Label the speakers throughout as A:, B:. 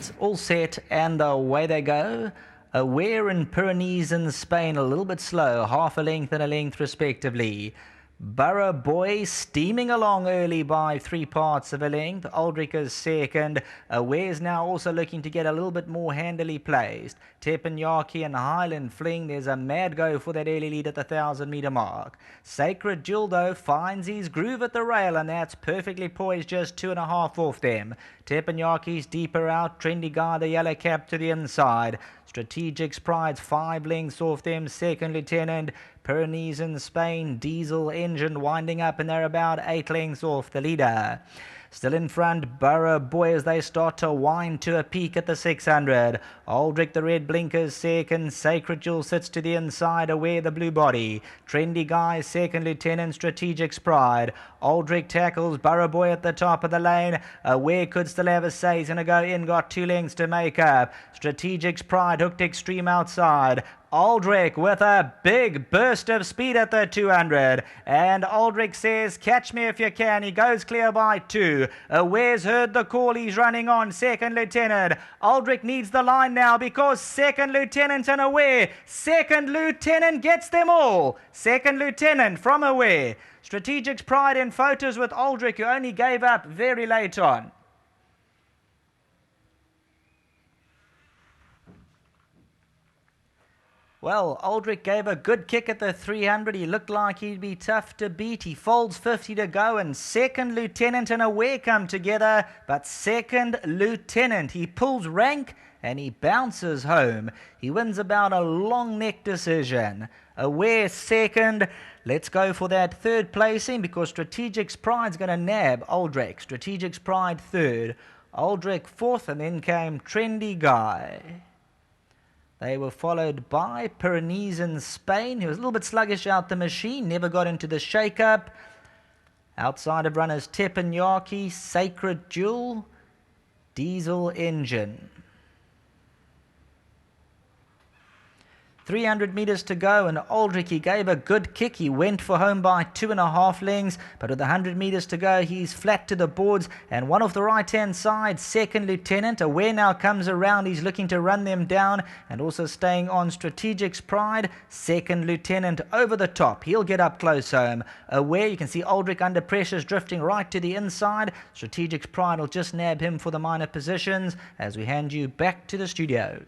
A: It's all set and away they go. Aware and Pyrenees in Spain a little bit slow, half a length and a length respectively. Borough Boy steaming along early by 3 parts of a length. Aldrich is second. Aware's now also looking to get a little bit more handily placed. Teppanyaki and Highland Fling, there's a mad go for that early lead at the 1,000-metre mark. Sacred Jewel, though, finds his groove at the rail, and that's perfectly poised, just 2.5 off them. Teppanyaki's deeper out. Trendy Guy, the yellow cap, to the inside. Strategic's Pride's 5 lengths off them. Second Lieutenant. Pyrenees in Spain, Diesel Engine winding up, and they're about 8 lengths off the leader. Still in front, Borough Boy as they start to wind to a peak at the 600. Aldrich, the red blinkers, second. Sacred Jewel sits to the inside, Aware the blue body. Trendy Guy, second Lieutenant. Strategic's Pride. Aldrich tackles Borough Boy at the top of the lane. Aware could still have a say. He's going to go in, got 2 lengths to make up. Strategic's Pride hooked extreme outside. Aldrich with a big burst of speed at the 200. And Aldrich says, catch me if you can. He goes clear by 2. Aware's heard the call. He's running on. Second Lieutenant. Aldrich needs the line now because Second Lieutenant and Aware. Second Lieutenant gets them all. Second Lieutenant from Aware. Strategic's Pride in photos with Aldrich, who only gave up very late on. Well, Aldrich gave a good kick at the 300. He looked like he'd be tough to beat. He folds 50 to go, and Second Lieutenant and Aware come together. But Second Lieutenant, he pulls rank and he bounces home. He wins about a long neck decision. Aware second. Let's go for that third placing because Strategic's Pride's going to nab Aldrich. Strategic's Pride third. Aldrich fourth, and then came Trendy Guy. They were followed by Pyrenees in Spain. He was a little bit sluggish out the machine, never got into the shake-up. Outside of runners, Teppanyaki, Sacred Jewel, Diesel Engine. 300 metres to go, and Aldrich, he gave a good kick. He went for home by 2.5 lengths, but with 100 metres to go, he's flat to the boards, and one off the right-hand side, Second Lieutenant. Aware now comes around. He's looking to run them down, and also staying on Strategic's Pride. Second Lieutenant over the top. He'll get up close home. Aware, you can see Aldrich under pressure is drifting right to the inside. Strategic's Pride will just nab him for the minor positions as we hand you back to the studio.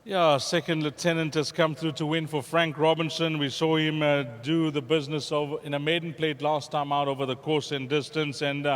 B: Yeah, Second Lieutenant has come through to win for Frank Robinson. We saw him do the business in a maiden plate last time out over the course and distance. And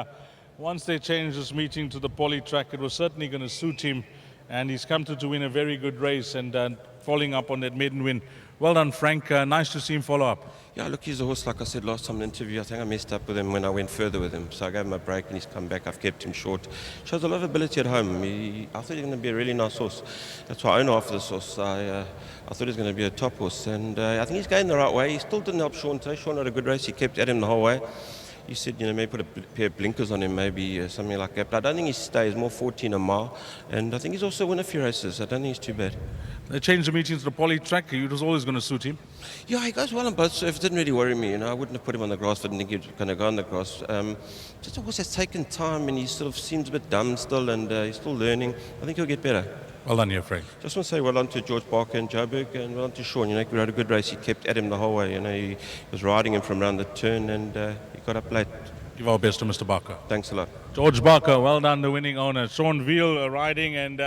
B: once they changed this meeting to the poly track, it was certainly going to suit him. And he's come through to win a very good race and following up on that maiden win. Well done, Frank. Nice to see him follow up.
C: Yeah, look, he's a horse, like I said last time in the interview. I think I messed up with him when I went further with him. So I gave him a break and he's come back. I've kept him short. Shows a lot of ability at home. I thought he was going to be a really nice horse. That's why I own half of this horse. I thought he was going to be a top horse. And I think he's going the right way. He still didn't help Sean today. Sean had a good race. He kept at him the whole way. You said, maybe put a pair of blinkers on him, maybe something like that. But I don't think he stays more 14 a mile. And I think he's also won a few races. I don't think he's too bad.
B: They changed the meeting to the poly track. It was always going to suit him.
C: Yeah, he goes well on both surfaces. It didn't really worry me. I wouldn't have put him on the grass if I didn't think he was going to go on the grass. Just a horse that's taken time and he sort of seems a bit dumb still and he's still learning. I think he'll get better.
B: Well done here, Frank.
C: Just want to say well done to George Barker and Joburg and well done to Sean. He rode a good race. He kept at him the whole way. He was riding him from around the turn and he got up late.
B: Give our best to Mr. Barker.
C: Thanks a lot.
B: George Barker, well done, the winning owner. Sean Veal riding, and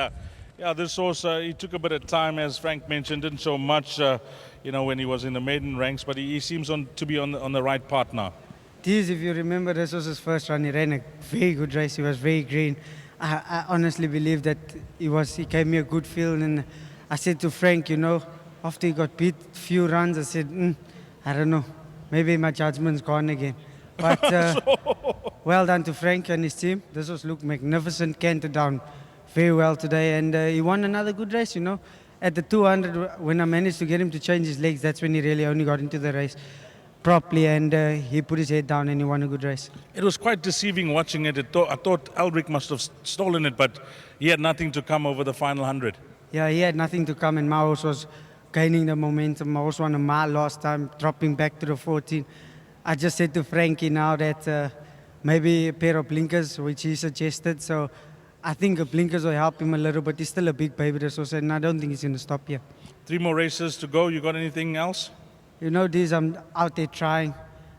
B: this horse, he took a bit of time, as Frank mentioned, didn't show much, when he was in the maiden ranks, but he seems to be on the right path now.
D: If you remember, this was his first run. He ran a very good race. He was very green. I honestly believe that he gave me a good feel, and I said to Frank, after he got beat a few runs, I said, I don't know, maybe my judgment's gone again. But well done to Frank and his team. This was looked magnificent, canted down very well today, and he won another good race, At the 200, when I managed to get him to change his legs, that's when he really only got into the race. properly, and he put his head down and he won a good race.
B: It was quite deceiving watching it. I thought Aldrich must have stolen it, but he had nothing to come over the final 100.
D: Yeah, he had nothing to come, and my horse was gaining the momentum. My horse won a mile last time, dropping back to the 14. I just said to Frankie now that maybe a pair of blinkers, which he suggested. So I think the blinkers will help him a little, but he's still a big baby, this horse, and I don't think he's going to stop here.
B: 3 more races to go. You got anything else?
D: You know, this, I'm out there trying.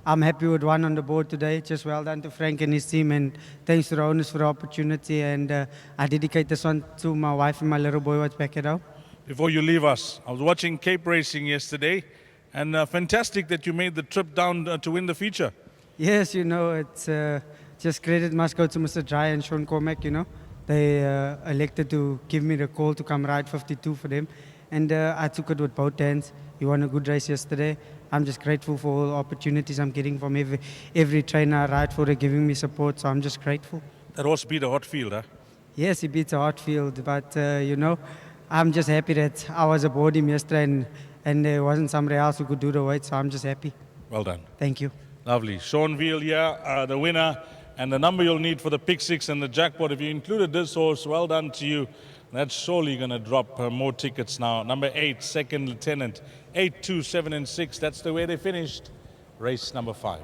D: I'm happy with one on the board today. Just well done to Frank and his team, and thanks to the owners for the opportunity. And I dedicate this one to my wife and my little boy who's back at home.
B: Before you leave us, I was watching Cape Racing yesterday, and fantastic that you made the trip down to win the feature.
D: Yes, you know, it's just credit must go to Mr. Dry and Sean Cormack, you know. They elected to give me the call to come ride 52 for them. And I took it with both hands. He won a good race yesterday. I'm just grateful for all the opportunities I'm getting from every trainer I ride for. They're giving me support, so I'm just grateful.
B: That horse beat a hot field, huh?
D: Yes, he beats a hot field, but you know, I'm just happy that I was aboard him yesterday and there wasn't somebody else who could do the weight, so I'm just happy.
B: Well done.
D: Thank you.
B: Lovely. Sean Veal here, the winner, and the number you'll need for the pick 6 and the jackpot. If you included this horse, well done to you. That's surely going to drop more tickets now. Number 8, Second Lieutenant. 8, 2, 7, and 6. That's the way they finished race number 5.